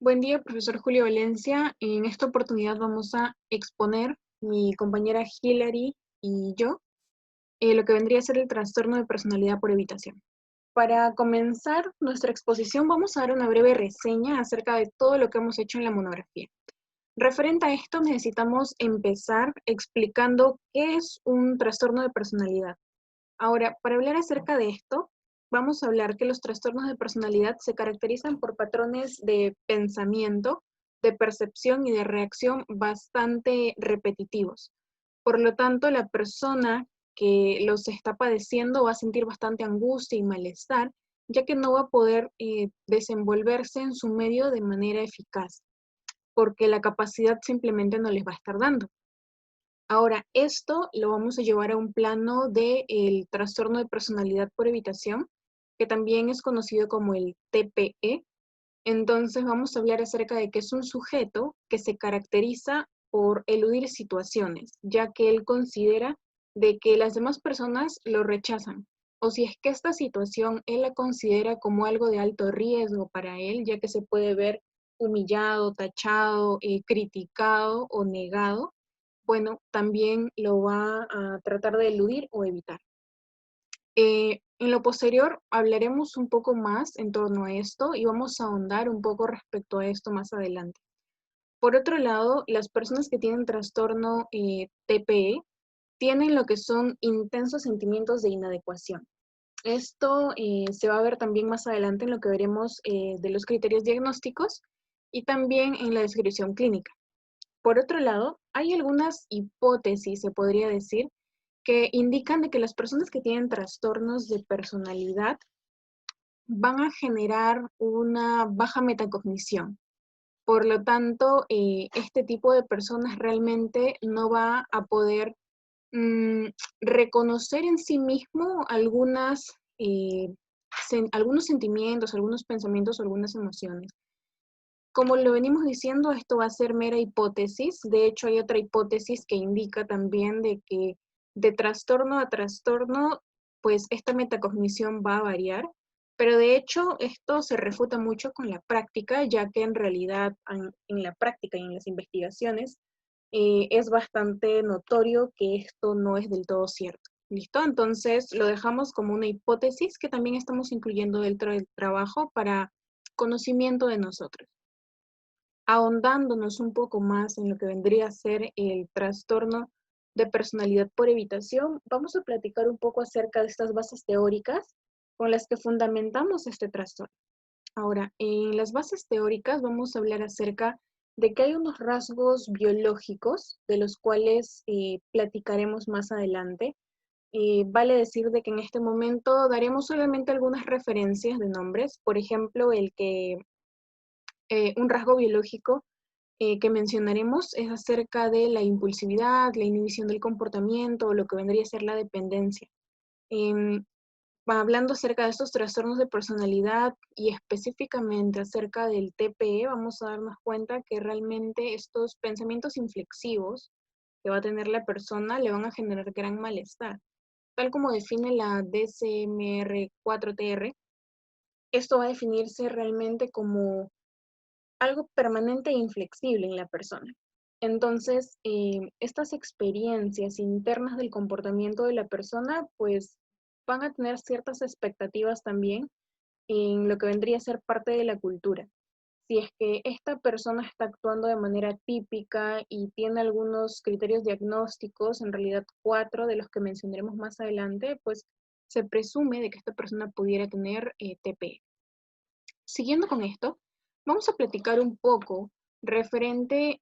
Buen día, profesor Julio Valencia. En esta oportunidad vamos a exponer, mi compañera Hilary y yo, lo que vendría a ser el trastorno de personalidad por evitación. Para comenzar nuestra exposición, vamos a dar una breve reseña acerca de todo lo que hemos hecho en la monografía. Referente a esto, necesitamos empezar explicando qué es un trastorno de personalidad. Ahora, para hablar acerca de esto, vamos a hablar que los trastornos de personalidad se caracterizan por patrones de pensamiento, de percepción y de reacción bastante repetitivos. Por lo tanto, la persona que los está padeciendo va a sentir bastante angustia y malestar, ya que no va a poder desenvolverse en su medio de manera eficaz, porque la capacidad simplemente no les va a estar dando. Ahora, esto lo vamos a llevar a un plano del trastorno de personalidad por evitación, que también es conocido como el TPE. Entonces vamos a hablar acerca de que es un sujeto que se caracteriza por eludir situaciones, ya que él considera de que las demás personas lo rechazan, o si es que esta situación él la considera como algo de alto riesgo para él, ya que se puede ver humillado, tachado, criticado o negado, bueno, también lo va a tratar de eludir o evitar. En lo posterior hablaremos un poco más en torno a esto y vamos a ahondar un poco respecto a esto más adelante. Por otro lado, las personas que tienen trastorno TPE tienen lo que son intensos sentimientos de inadecuación. Esto se va a ver también más adelante en lo que veremos de los criterios diagnósticos y también en la descripción clínica. Por otro lado, hay algunas hipótesis, se podría decir, que indican de que las personas que tienen trastornos de personalidad van a generar una baja metacognición. Por lo tanto, este tipo de personas realmente no va a poder mm, reconocer en sí mismo algunos sentimientos, algunos pensamientos o algunas emociones. Como lo venimos diciendo, esto va a ser mera hipótesis. De hecho, hay otra hipótesis que indica también de que de trastorno a trastorno, pues esta metacognición va a variar. Pero de hecho, esto se refuta mucho con la práctica, ya que en realidad en la práctica y en las investigaciones es bastante notorio que esto no es del todo cierto. ¿Listo? Entonces lo dejamos como una hipótesis que también estamos incluyendo dentro del trabajo para conocimiento de nosotros. Ahondándonos un poco más en lo que vendría a ser el trastorno de personalidad por evitación, vamos a platicar un poco acerca de estas bases teóricas con las que fundamentamos este trastorno. Ahora, en las bases teóricas vamos a hablar acerca de que hay unos rasgos biológicos de los cuales platicaremos más adelante. Vale decir de que en este momento daremos solamente algunas referencias de nombres, por ejemplo, un rasgo biológico que mencionaremos es acerca de la impulsividad, la inhibición del comportamiento, o lo que vendría a ser la dependencia. Em, Hablando acerca de estos trastornos de personalidad y específicamente acerca del TPE, vamos a darnos cuenta que realmente estos pensamientos inflexivos que va a tener la persona le van a generar gran malestar. Tal como define la DSM-4TR, esto va a definirse realmente como algo permanente e inflexible en la persona. Entonces, estas experiencias internas del comportamiento de la persona, pues van a tener ciertas expectativas también en lo que vendría a ser parte de la cultura. Si es que esta persona está actuando de manera típica y tiene algunos criterios diagnósticos, en realidad 4 de los que mencionaremos más adelante, pues se presume de que esta persona pudiera tener TPE. Siguiendo con esto, vamos a platicar un poco referente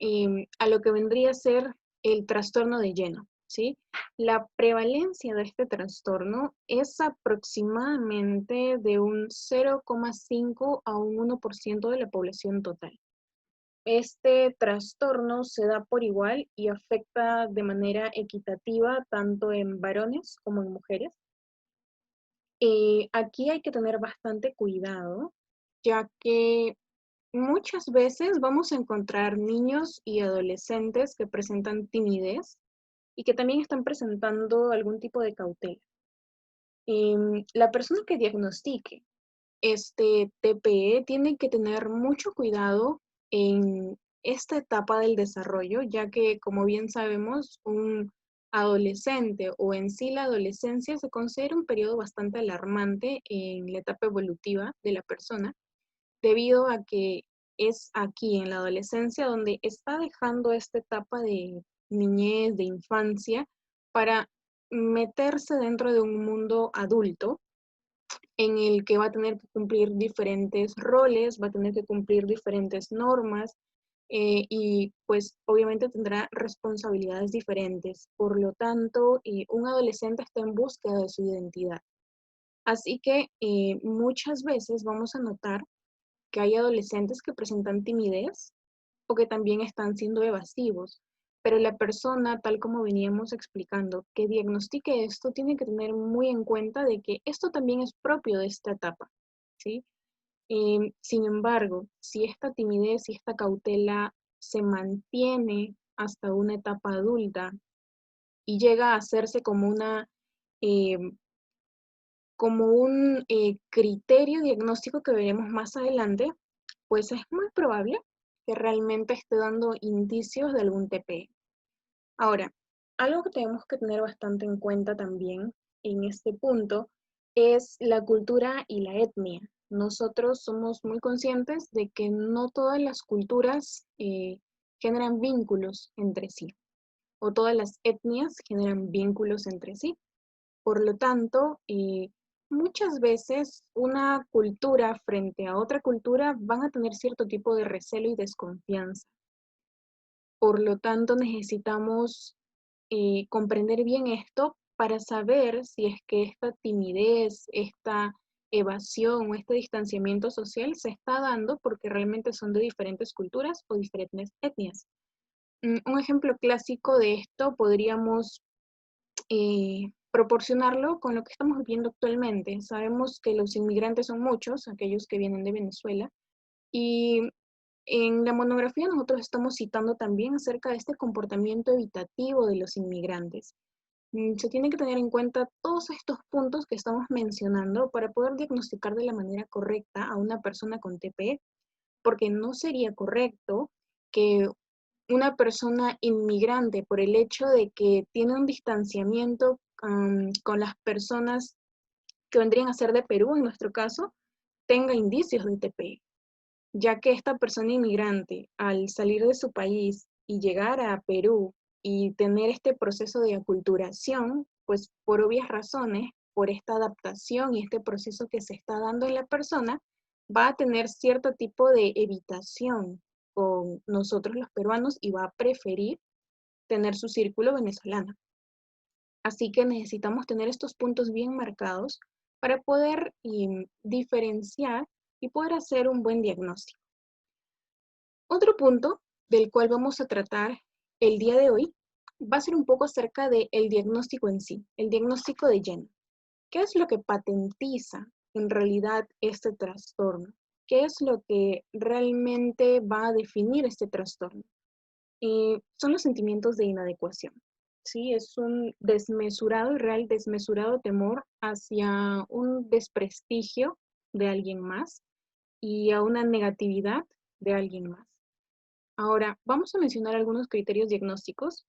a lo que vendría a ser el trastorno de lleno, ¿sí? La prevalencia de este trastorno es aproximadamente de un 0,5 a un 1% de la población total. Este trastorno se da por igual y afecta de manera equitativa tanto en varones como en mujeres. Aquí hay que tener bastante cuidado, ya que muchas veces vamos a encontrar niños y adolescentes que presentan timidez y que también están presentando algún tipo de cautela. La persona que diagnostique este TPE tiene que tener mucho cuidado en esta etapa del desarrollo, ya que, como bien sabemos, un adolescente o en sí la adolescencia se considera un periodo bastante alarmante en la etapa evolutiva de la persona, debido a que es aquí en la adolescencia donde está dejando esta etapa de niñez, de infancia, para meterse dentro de un mundo adulto en el que va a tener que cumplir diferentes roles, va a tener que cumplir diferentes normas y pues obviamente tendrá responsabilidades diferentes. Por lo tanto, un adolescente está en búsqueda de su identidad. Así que muchas veces vamos a notar que hay adolescentes que presentan timidez o que también están siendo evasivos. Pero la persona, tal como veníamos explicando, que diagnostique esto, tiene que tener muy en cuenta de que esto también es propio de esta etapa, ¿sí? Sin embargo, si esta timidez y esta cautela se mantiene hasta una etapa adulta y llega a hacerse como eh, como un criterio diagnóstico que veremos más adelante, pues es muy probable que realmente esté dando indicios de algún TPE. Ahora, algo que tenemos que tener bastante en cuenta también en este punto es la cultura y la etnia. Nosotros somos muy conscientes de que no todas las culturas generan vínculos entre sí, o todas las etnias generan vínculos entre sí. Por lo tanto, muchas veces una cultura frente a otra cultura van a tener cierto tipo de recelo y desconfianza. Por lo tanto, necesitamos comprender bien esto para saber si es que esta timidez, esta evasión o este distanciamiento social se está dando porque realmente son de diferentes culturas o diferentes etnias. Un ejemplo clásico de esto podríamos proporcionarlo con lo que estamos viviendo actualmente. Sabemos que los inmigrantes son muchos, aquellos que vienen de Venezuela, y en la monografía nosotros estamos citando también acerca de este comportamiento evitativo de los inmigrantes. Se tiene que tener en cuenta todos estos puntos que estamos mencionando para poder diagnosticar de la manera correcta a una persona con TPE, porque no sería correcto que una persona inmigrante, por el hecho de que tiene un distanciamiento con las personas que vendrían a ser de Perú, en nuestro caso, tenga indicios de TPE, ya que esta persona inmigrante, al salir de su país y llegar a Perú y tener este proceso de aculturación, pues por obvias razones, por esta adaptación y este proceso que se está dando en la persona, va a tener cierto tipo de evitación con nosotros los peruanos y va a preferir tener su círculo venezolano. Así que necesitamos tener estos puntos bien marcados para poder diferenciar y poder hacer un buen diagnóstico. Otro punto del cual vamos a tratar el día de hoy va a ser un poco acerca del diagnóstico en sí, el diagnóstico de Jenner. ¿Qué es lo que patentiza en realidad este trastorno? ¿Qué es lo que realmente va a definir este trastorno? Son los sentimientos de inadecuación. ¿Sí? Es un desmesurado y real desmesurado temor hacia un desprestigio de alguien más y a una negatividad de alguien más. Ahora, vamos a mencionar algunos criterios diagnósticos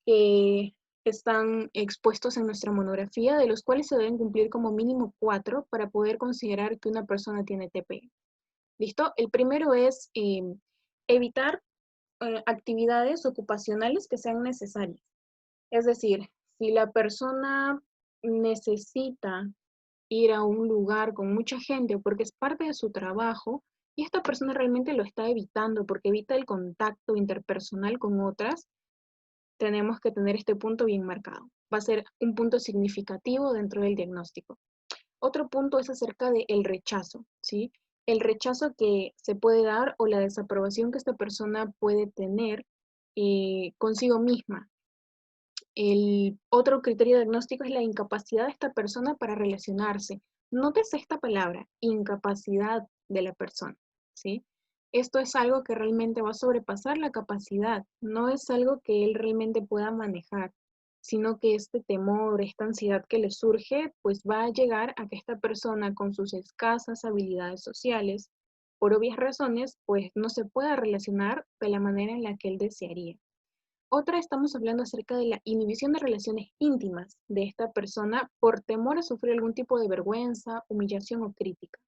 que están expuestos en nuestra monografía, de los cuales se deben cumplir como mínimo 4 para poder considerar que una persona tiene TPE. ¿Listo? El primero es evitar actividades ocupacionales que sean necesarias. Es decir, si la persona necesita ir a un lugar con mucha gente porque es parte de su trabajo y esta persona realmente lo está evitando porque evita el contacto interpersonal con otras, tenemos que tener este punto bien marcado. Va a ser un punto significativo dentro del diagnóstico. Otro punto es acerca del rechazo, ¿sí? El rechazo que se puede dar o la desaprobación que esta persona puede tener consigo misma. El otro criterio diagnóstico es la incapacidad de esta persona para relacionarse. Nótese esta palabra, incapacidad de la persona, ¿sí? Esto es algo que realmente va a sobrepasar la capacidad, no es algo que él realmente pueda manejar, sino que este temor, esta ansiedad que le surge, pues va a llegar a que esta persona con sus escasas habilidades sociales, por obvias razones, pues no se pueda relacionar de la manera en la que él desearía. Otra, estamos hablando acerca de la inhibición de relaciones íntimas de esta persona por temor a sufrir algún tipo de vergüenza, humillación o crítica.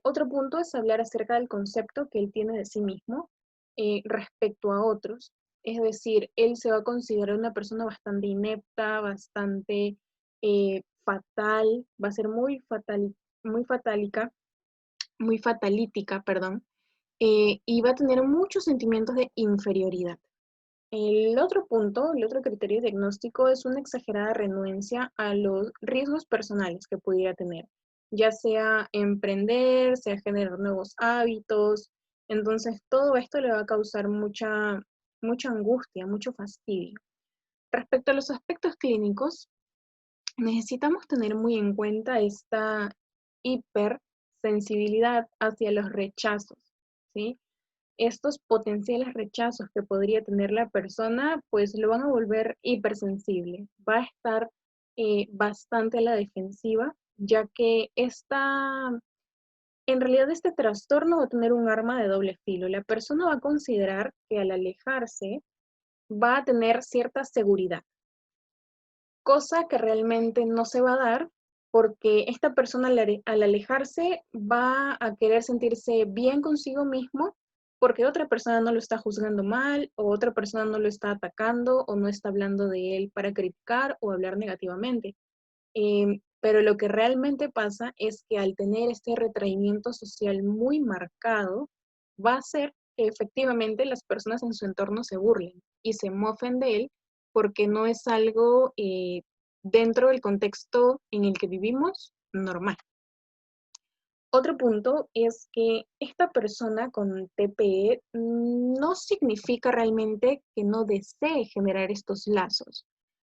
Otro punto es hablar acerca del concepto que él tiene de sí mismo respecto a otros. Es decir, él se va a considerar una persona bastante inepta, bastante fatal, va a ser muy fatálica, muy fatalítica, perdón, y va a tener muchos sentimientos de inferioridad. El otro punto, el otro criterio diagnóstico es una exagerada renuencia a los riesgos personales que pudiera tener, ya sea emprender, sea generar nuevos hábitos. Entonces, todo esto le va a causar mucha angustia, mucho fastidio. Respecto a los aspectos clínicos, necesitamos tener muy en cuenta esta hipersensibilidad hacia los rechazos, ¿sí? Estos potenciales rechazos que podría tener la persona, pues lo van a volver hipersensible. Va a estar bastante a la defensiva, ya que en realidad este trastorno va a tener un arma de doble filo. La persona va a considerar que al alejarse va a tener cierta seguridad, cosa que realmente no se va a dar porque esta persona al alejarse va a querer sentirse bien consigo mismo porque otra persona no lo está juzgando mal o otra persona no lo está atacando o no está hablando de él para criticar o hablar negativamente. Pero lo que realmente pasa es que al tener este retraimiento social muy marcado, va a hacer que efectivamente las personas en su entorno se burlen y se mofen de él porque no es algo dentro del contexto en el que vivimos normal. Otro punto es que esta persona con TPE no significa realmente que no desee generar estos lazos.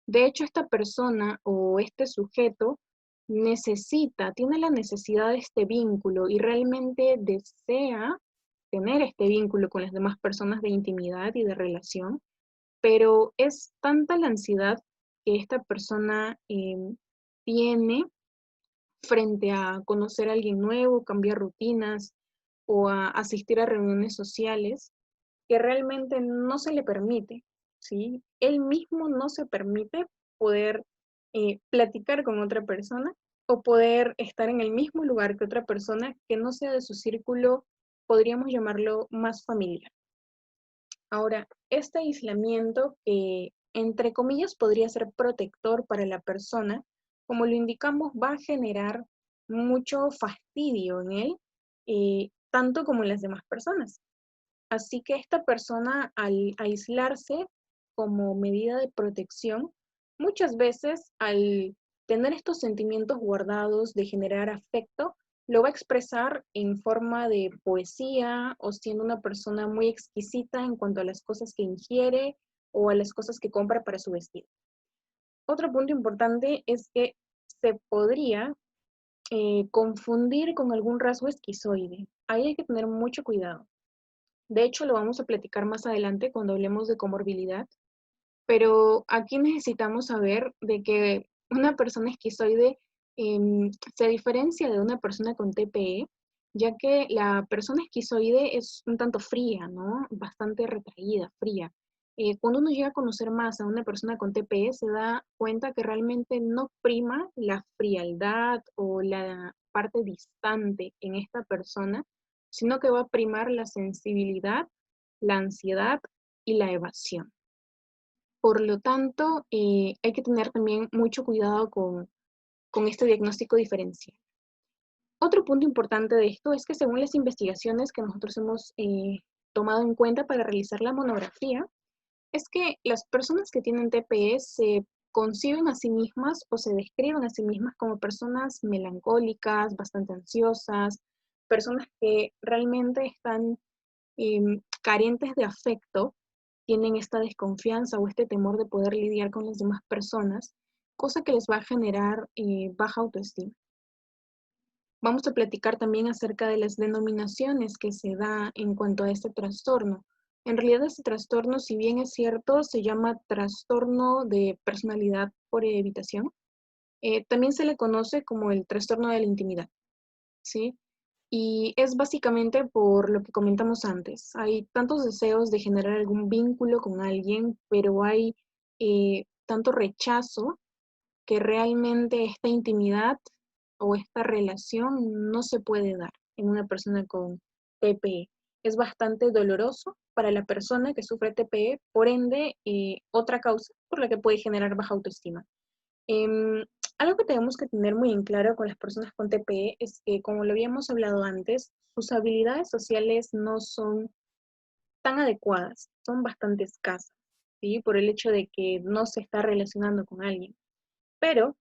De hecho, esta persona o este sujeto tiene la necesidad de este vínculo y realmente desea tener este vínculo con las demás personas de intimidad y de relación, pero es tanta la ansiedad que esta persona tiene frente a conocer a alguien nuevo, cambiar rutinas o a asistir a reuniones sociales, que realmente no se le permite, ¿sí? Él mismo no se permite poder platicar con otra persona o poder estar en el mismo lugar que otra persona que no sea de su círculo, podríamos llamarlo más familiar. Ahora, este aislamiento que, entre comillas, podría ser protector para la persona, como lo indicamos, va a generar mucho fastidio en él, tanto como en las demás personas. Así que esta persona al aislarse como medida de protección, muchas veces al tener estos sentimientos guardados de generar afecto, lo va a expresar en forma de poesía o siendo una persona muy exquisita en cuanto a las cosas que ingiere o a las cosas que compra para su vestido. Otro punto importante es que se podría confundir con algún rasgo esquizoide. Ahí hay que tener mucho cuidado. De hecho, lo vamos a platicar más adelante cuando hablemos de comorbilidad, pero aquí necesitamos saber de que una persona esquizoide se diferencia de una persona con TPE, ya que la persona esquizoide es un tanto fría, ¿no? Bastante retraída, fría. Cuando uno llega a conocer más a una persona con TPE, se da cuenta que realmente no prima la frialdad o la parte distante en esta persona, sino que va a primar la sensibilidad, la ansiedad y la evasión. Por lo tanto, hay que tener también mucho cuidado con este diagnóstico diferencial. Otro punto importante de esto es que según las investigaciones que nosotros hemos tomado en cuenta para realizar la monografía, es que las personas que tienen TPE se conciben a sí mismas o se describen a sí mismas como personas melancólicas, bastante ansiosas, personas que realmente están carentes de afecto, tienen esta desconfianza o este temor de poder lidiar con las demás personas, cosa que les va a generar baja autoestima. Vamos a platicar también acerca de las denominaciones que se da en cuanto a este trastorno. En realidad, este trastorno, si bien es cierto, se llama trastorno de personalidad por evitación, también se le conoce como el trastorno de la intimidad, ¿sí? Y es básicamente por lo que comentamos antes. Hay tantos deseos de generar algún vínculo con alguien, pero hay tanto rechazo que realmente esta intimidad o esta relación no se puede dar en una persona con TPE. Es bastante doloroso para la persona que sufre TPE, por ende, otra causa por la que puede generar baja autoestima. Em, Algo que tenemos que tener muy en claro con las personas con TPE es que, como lo habíamos hablado antes, sus habilidades sociales no son tan adecuadas, son bastante escasas, ¿sí? Por el hecho de que no se está relacionando con alguien. Pero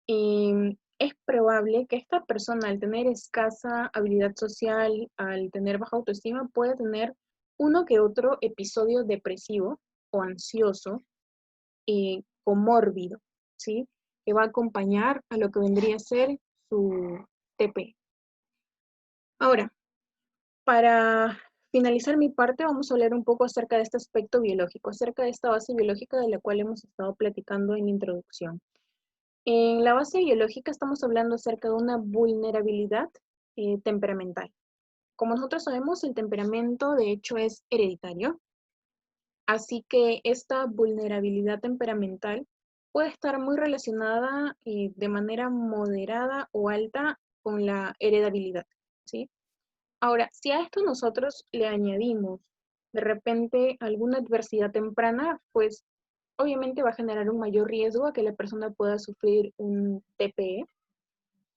es probable que esta persona, al tener escasa habilidad social, al tener baja autoestima, pueda tener uno que otro episodio depresivo o ansioso, comórbido, ¿sí? Que va a acompañar a lo que vendría a ser su TP. Ahora, para finalizar mi parte, vamos a hablar un poco acerca de este aspecto biológico, acerca de esta base biológica de la cual hemos estado platicando en la introducción. En la base biológica estamos hablando acerca de una vulnerabilidad temperamental. Como nosotros sabemos, el temperamento de hecho es hereditario, así que esta vulnerabilidad temperamental puede estar muy relacionada de manera moderada o alta con la heredabilidad, ¿sí? Ahora, si a esto nosotros le añadimos de repente alguna adversidad temprana, pues obviamente va a generar un mayor riesgo a que la persona pueda sufrir un TPE,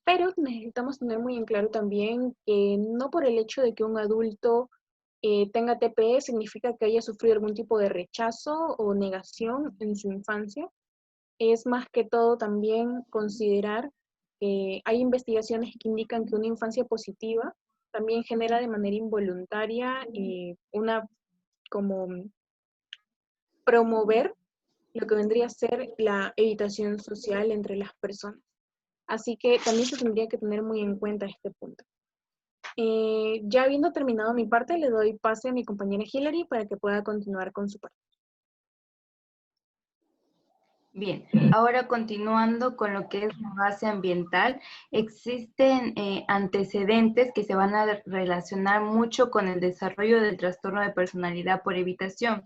pero necesitamos tener muy en claro también que no por el hecho de que un adulto tenga TPE significa que haya sufrido algún tipo de rechazo o negación en su infancia. Es más que todo también considerar que hay investigaciones que indican que una infancia positiva también genera de manera involuntaria una como promover lo que vendría a ser la evitación social entre las personas. Así que también se tendría que tener muy en cuenta este punto. Ya habiendo terminado mi parte, le doy pase a mi compañera Hilary para que pueda continuar con su parte. Bien, ahora continuando con lo que es la base ambiental, existen antecedentes que se van a relacionar mucho con el desarrollo del trastorno de personalidad por evitación.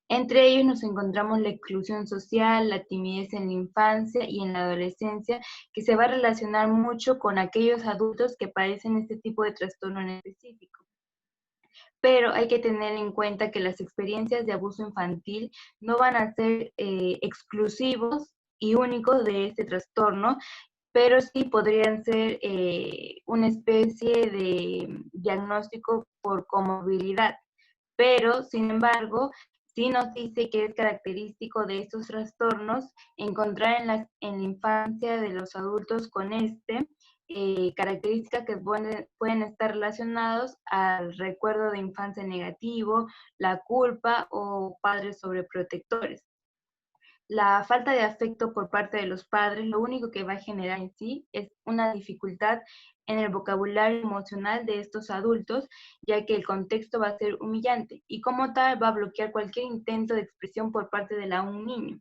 Entre ellos nos encontramos la exclusión social, la timidez en la infancia y en la adolescencia, que se va a relacionar mucho con aquellos adultos que padecen este tipo de trastorno en específico. Pero hay que tener en cuenta que las experiencias de abuso infantil no van a ser exclusivos y únicos de este trastorno, pero sí podrían ser una especie de diagnóstico por comorbilidad. Pero, sin embargo, sí nos dice que es característico de estos trastornos encontrar en la infancia de los adultos con características que pueden estar relacionados al recuerdo de infancia negativo, la culpa o padres sobreprotectores. La falta de afecto por parte de los padres lo único que va a generar en sí es una dificultad en el vocabulario emocional de estos adultos, ya que el contexto va a ser humillante y como tal va a bloquear cualquier intento de expresión por parte de un niño.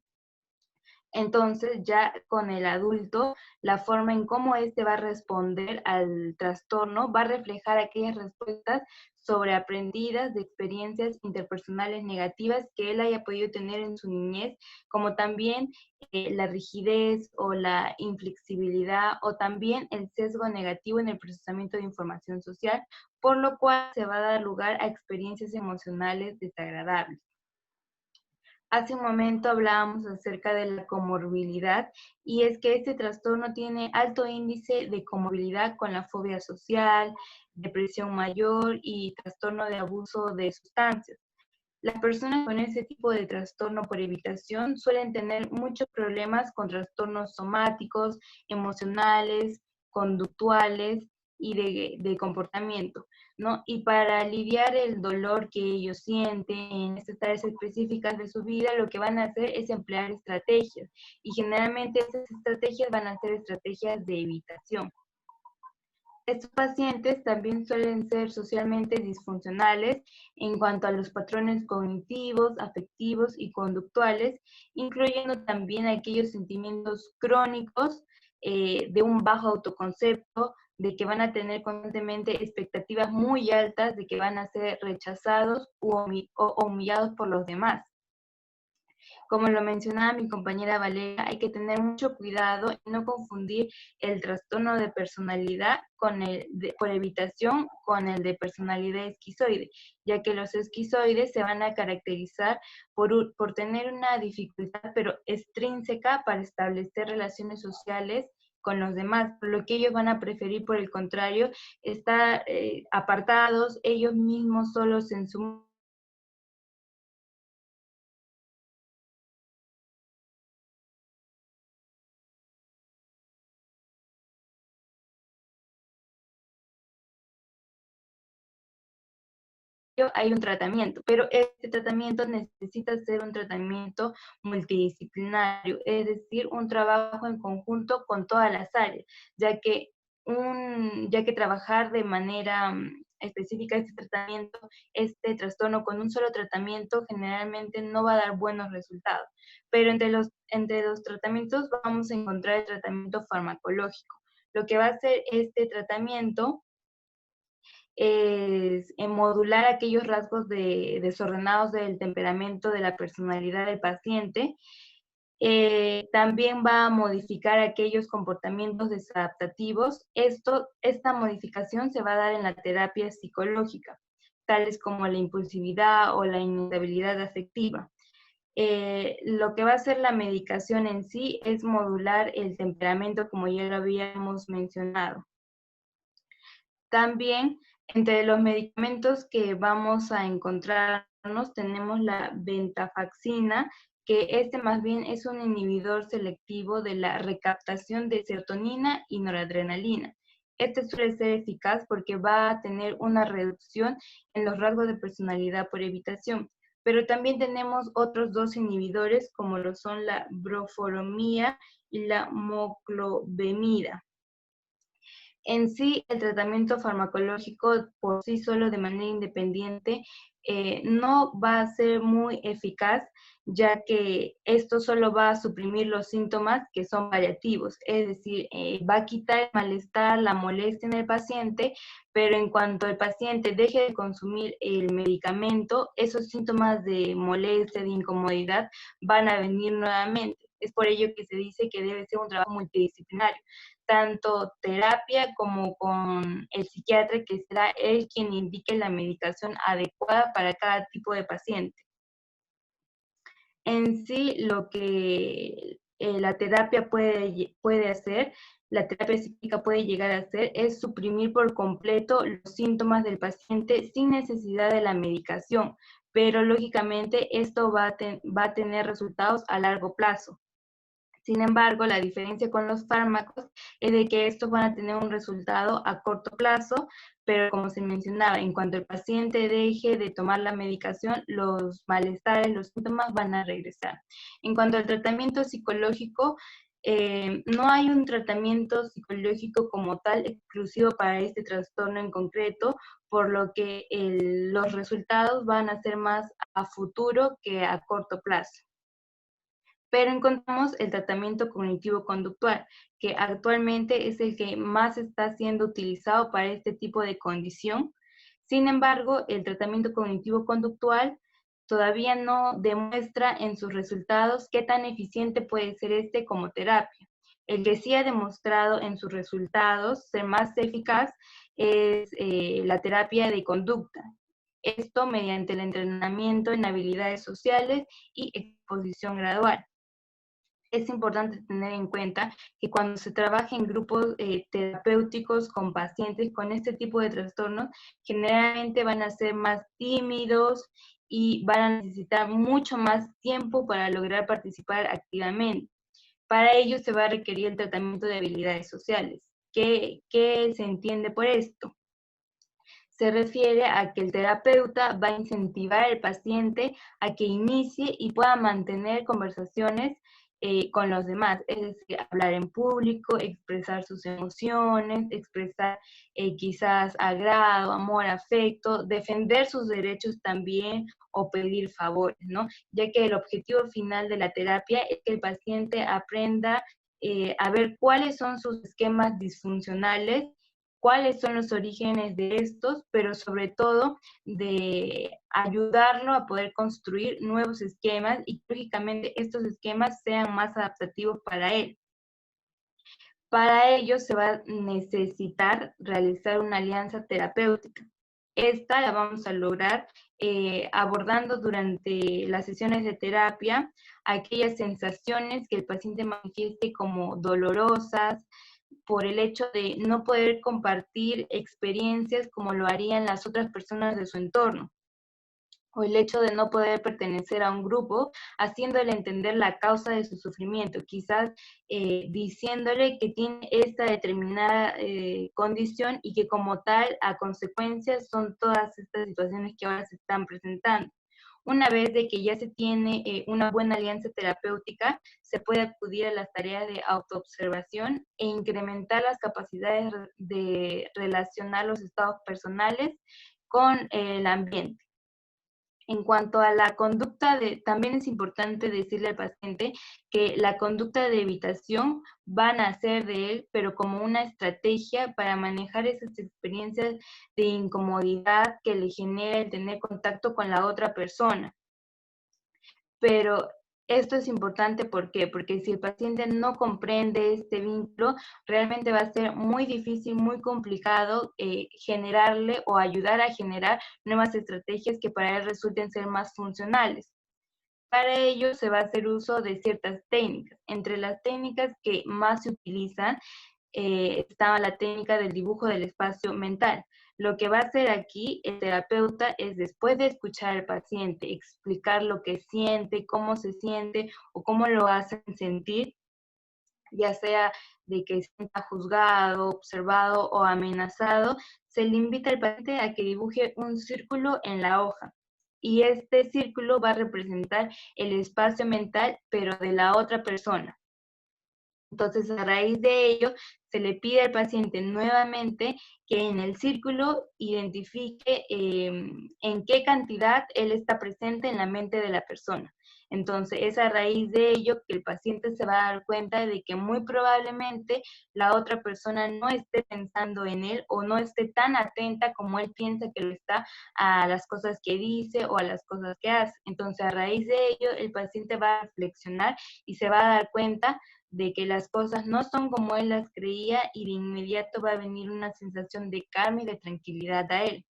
Entonces, ya con el adulto, la forma en cómo éste va a responder al trastorno va a reflejar aquellas respuestas sobreaprendidas de experiencias interpersonales negativas que él haya podido tener en su niñez, como también la rigidez o la inflexibilidad o también el sesgo negativo en el procesamiento de información social, por lo cual se va a dar lugar a experiencias emocionales desagradables. Hace un momento hablábamos acerca de la comorbilidad y es que este trastorno tiene alto índice de comorbilidad con la fobia social, depresión mayor y trastorno de abuso de sustancias. Las personas con ese tipo de trastorno por evitación suelen tener muchos problemas con trastornos somáticos, emocionales, conductuales y de comportamiento, ¿no? Y para aliviar el dolor que ellos sienten en estas áreas específicas de su vida, lo que van a hacer es emplear estrategias. Y generalmente esas estrategias van a ser estrategias de evitación. Estos pacientes también suelen ser socialmente disfuncionales en cuanto a los patrones cognitivos, afectivos y conductuales, incluyendo también aquellos sentimientos crónicos de un bajo autoconcepto, de que van a tener constantemente expectativas muy altas de que van a ser rechazados o humillados por los demás. Como lo mencionaba mi compañera Valeria, hay que tener mucho cuidado en no confundir el trastorno de personalidad por evitación con el de personalidad esquizoide, ya que los esquizoides se van a caracterizar por tener una dificultad pero extrínseca para establecer relaciones sociales con los demás, por lo que ellos van a preferir, por el contrario, estar apartados, ellos mismos solos en su hay un tratamiento, pero este tratamiento necesita ser un tratamiento multidisciplinario, es decir, un trabajo en conjunto con todas las áreas, ya que, ya que trabajar de manera específica este tratamiento, este trastorno con un solo tratamiento generalmente no va a dar buenos resultados, pero entre los tratamientos vamos a encontrar el tratamiento farmacológico. Lo que va a hacer este tratamiento es en modular aquellos rasgos desordenados del temperamento de la personalidad del paciente. También va a modificar aquellos comportamientos desadaptativos. Esta modificación se va a dar en la terapia psicológica, tales como la impulsividad o la inestabilidad afectiva. Lo que va a hacer la medicación en sí es modular el temperamento, como ya lo habíamos mencionado. También, entre los medicamentos que vamos a encontrarnos, tenemos la venlafaxina, que este más bien es un inhibidor selectivo de la recaptación de serotonina y noradrenalina. Este suele ser eficaz porque va a tener una reducción en los rasgos de personalidad por evitación. Pero también tenemos otros dos inhibidores, como lo son la broforomía y la moclobemida. En sí, el tratamiento farmacológico por sí solo de manera independiente no va a ser muy eficaz, ya que esto solo va a suprimir los síntomas que son paliativos, es decir, va a quitar el malestar, la molestia en el paciente, pero en cuanto el paciente deje de consumir el medicamento, esos síntomas de molestia, de incomodidad, van a venir nuevamente. Es por ello que se dice que debe ser un trabajo multidisciplinario, tanto terapia como con el psiquiatra, que será él quien indique la medicación adecuada para cada tipo de paciente. En sí, lo que la terapia puede hacer, la terapia psíquica puede llegar a hacer, es suprimir por completo los síntomas del paciente sin necesidad de la medicación, pero lógicamente esto va a tener resultados a largo plazo. Sin embargo, la diferencia con los fármacos es de que estos van a tener un resultado a corto plazo, pero como se mencionaba, en cuanto el paciente deje de tomar la medicación, los malestares, los síntomas van a regresar. En cuanto al tratamiento psicológico, no hay un tratamiento psicológico como tal exclusivo para este trastorno en concreto, por lo que los resultados van a ser más a futuro que a corto plazo. Pero encontramos el tratamiento cognitivo-conductual, que actualmente es el que más está siendo utilizado para este tipo de condición. Sin embargo, el tratamiento cognitivo-conductual todavía no demuestra en sus resultados qué tan eficiente puede ser este como terapia. El que sí ha demostrado en sus resultados ser más eficaz es la terapia de conducta. Esto mediante el entrenamiento en habilidades sociales y exposición gradual. Es importante tener en cuenta que cuando se trabaja en grupos terapéuticos con pacientes con este tipo de trastornos, generalmente van a ser más tímidos y van a necesitar mucho más tiempo para lograr participar activamente. Para ello se va a requerir el tratamiento de habilidades sociales. ¿Qué se entiende por esto? Se refiere a que el terapeuta va a incentivar al paciente a que inicie y pueda mantener conversaciones con los demás, es decir, hablar en público, expresar sus emociones, expresar quizás agrado, amor, afecto, defender sus derechos también o pedir favores, ¿no? Ya que el objetivo final de la terapia es que el paciente aprenda a ver cuáles son sus esquemas disfuncionales cuáles son los orígenes de estos, pero sobre todo de ayudarlo a poder construir nuevos esquemas y, lógicamente, estos esquemas sean más adaptativos para él. Para ello se va a necesitar realizar una alianza terapéutica. Esta la vamos a lograr abordando durante las sesiones de terapia aquellas sensaciones que el paciente manifieste como dolorosas por el hecho de no poder compartir experiencias como lo harían las otras personas de su entorno, o el hecho de no poder pertenecer a un grupo, haciéndole entender la causa de su sufrimiento, quizás diciéndole que tiene esta determinada condición y que como tal, a consecuencia, son todas estas situaciones que ahora se están presentando. Una vez de que ya se tiene una buena alianza terapéutica, se puede acudir a las tareas de autoobservación e incrementar las capacidades de relacionar los estados personales con el ambiente. En cuanto a la conducta también es importante decirle al paciente que la conducta de evitación va a nacer de él, pero como una estrategia para manejar esas experiencias de incomodidad que le genera el tener contacto con la otra persona. Pero esto es importante, ¿por qué? Porque si el paciente no comprende este vínculo, realmente va a ser muy difícil, muy complicado generarle o ayudar a generar nuevas estrategias que para él resulten ser más funcionales. Para ello se va a hacer uso de ciertas técnicas. Entre las técnicas que más se utilizan estaba la técnica del dibujo del espacio mental. Lo que va a hacer aquí el terapeuta es, después de escuchar al paciente, explicar lo que siente, cómo se siente o cómo lo hacen sentir, ya sea de que se sienta juzgado, observado o amenazado, se le invita al paciente a que dibuje un círculo en la hoja. Y este círculo va a representar el espacio mental, pero de la otra persona. Entonces, a raíz de ello, se le pide al paciente nuevamente que en el círculo identifique en qué cantidad él está presente en la mente de la persona. Entonces, es a raíz de ello que el paciente se va a dar cuenta de que muy probablemente la otra persona no esté pensando en él o no esté tan atenta como él piensa que lo está a las cosas que dice o a las cosas que hace. Entonces, a raíz de ello, el paciente va a reflexionar y se va a dar cuenta de que las cosas no son como él las creía y de inmediato va a venir una sensación de calma y de tranquilidad a él.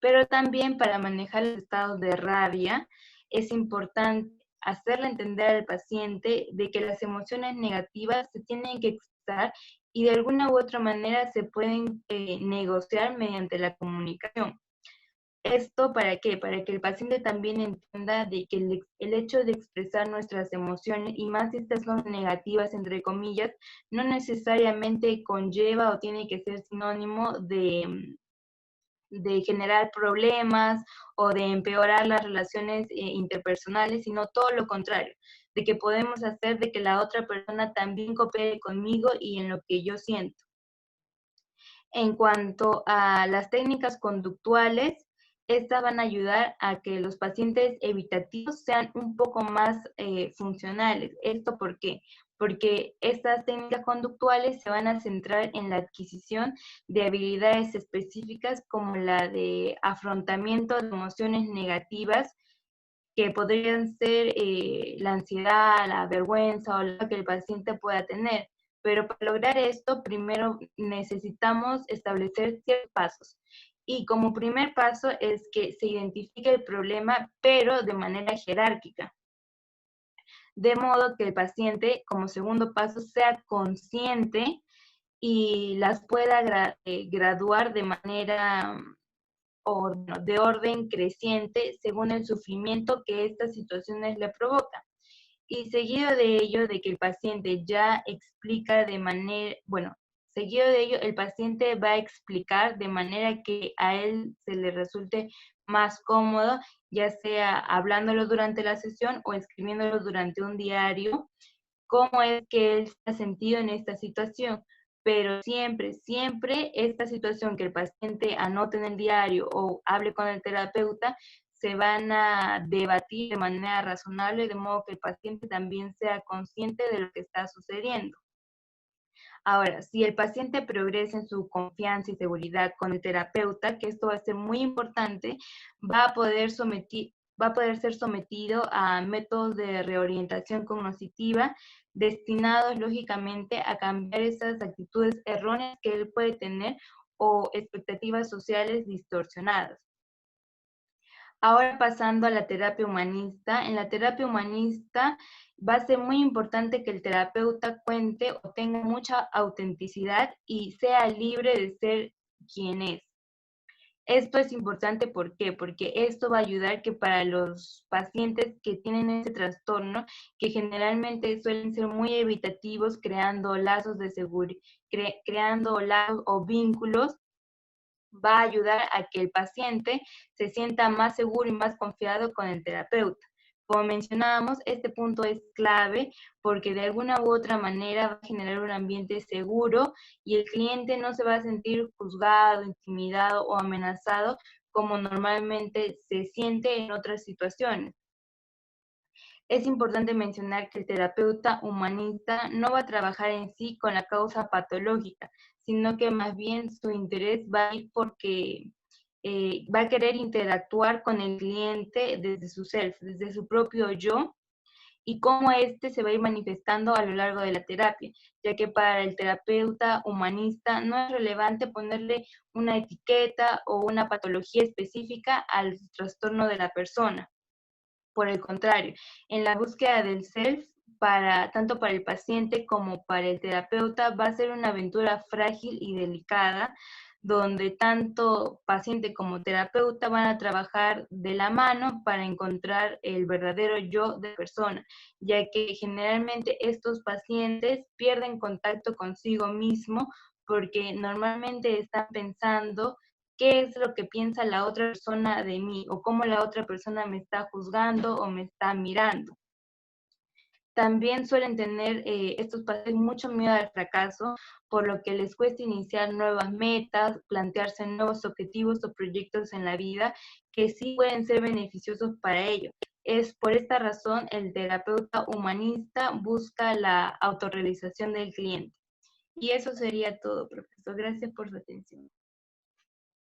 Pero también para manejar los estados de rabia es importante hacerle entender al paciente de que las emociones negativas se tienen que expresar y de alguna u otra manera se pueden negociar mediante la comunicación. ¿Esto para qué? Para que el paciente también entienda de que el hecho de expresar nuestras emociones, y más si estas son negativas, entre comillas, no necesariamente conlleva o tiene que ser sinónimo de generar problemas o de empeorar las relaciones interpersonales, sino todo lo contrario, de que podemos hacer de que la otra persona también coopere conmigo y en lo que yo siento. En cuanto a las técnicas conductuales, estas van a ayudar a que los pacientes evitativos sean un poco más funcionales. ¿Esto por qué? Porque estas técnicas conductuales se van a centrar en la adquisición de habilidades específicas como la de afrontamiento de emociones negativas, que podrían ser la ansiedad, la vergüenza o lo que el paciente pueda tener. Pero para lograr esto, primero necesitamos establecer ciertos pasos. Y como primer paso es que se identifique el problema, pero de manera jerárquica. De modo que el paciente, como segundo paso, sea consciente y las pueda graduar de manera o de orden creciente según el sufrimiento que estas situaciones le provocan. Y seguido de ello, de que el paciente ya explica de manera, seguido de ello, el paciente va a explicar de manera que a él se le resulte más cómodo, ya sea hablándolo durante la sesión o escribiéndolo durante un diario, cómo es que él se ha sentido en esta situación. Pero siempre, siempre esta situación que el paciente anote en el diario o hable con el terapeuta, se van a debatir de manera razonable, de modo que el paciente también sea consciente de lo que está sucediendo. Ahora, si el paciente progresa en su confianza y seguridad con el terapeuta, que esto va a ser muy importante, va a poder va a poder ser sometido a métodos de reorientación cognitiva destinados, lógicamente, a cambiar esas actitudes erróneas que él puede tener o expectativas sociales distorsionadas. Ahora pasando a la terapia humanista, en la terapia humanista va a ser muy importante que el terapeuta cuente o tenga mucha autenticidad y sea libre de ser quien es. Esto es importante, ¿por qué? Porque esto va a ayudar que para los pacientes que tienen ese trastorno, que generalmente suelen ser muy evitativos, creando lazos de seguridad, creando lazos o vínculos, va a ayudar a que el paciente se sienta más seguro y más confiado con el terapeuta. Como mencionábamos, este punto es clave porque de alguna u otra manera va a generar un ambiente seguro y el cliente no se va a sentir juzgado, intimidado o amenazado como normalmente se siente en otras situaciones. Es importante mencionar que el terapeuta humanista no va a trabajar en sí con la causa patológica, sino que más bien su interés va a ir porque va a querer interactuar con el cliente desde su self, desde su propio yo, y cómo éste se va a ir manifestando a lo largo de la terapia, ya que para el terapeuta humanista no es relevante ponerle una etiqueta o una patología específica al trastorno de la persona. Por el contrario, en la búsqueda del self, tanto para el paciente como para el terapeuta, va a ser una aventura frágil y delicada, donde tanto paciente como terapeuta van a trabajar de la mano para encontrar el verdadero yo de persona, ya que generalmente estos pacientes pierden contacto consigo mismo porque normalmente están pensando qué es lo que piensa la otra persona de mí o cómo la otra persona me está juzgando o me está mirando. También suelen tener estos pacientes mucho miedo al fracaso, por lo que les cuesta iniciar nuevas metas, plantearse nuevos objetivos o proyectos en la vida que sí pueden ser beneficiosos para ellos. Es por esta razón el terapeuta humanista busca la autorrealización del cliente. Y eso sería todo, profesor. Gracias por su atención.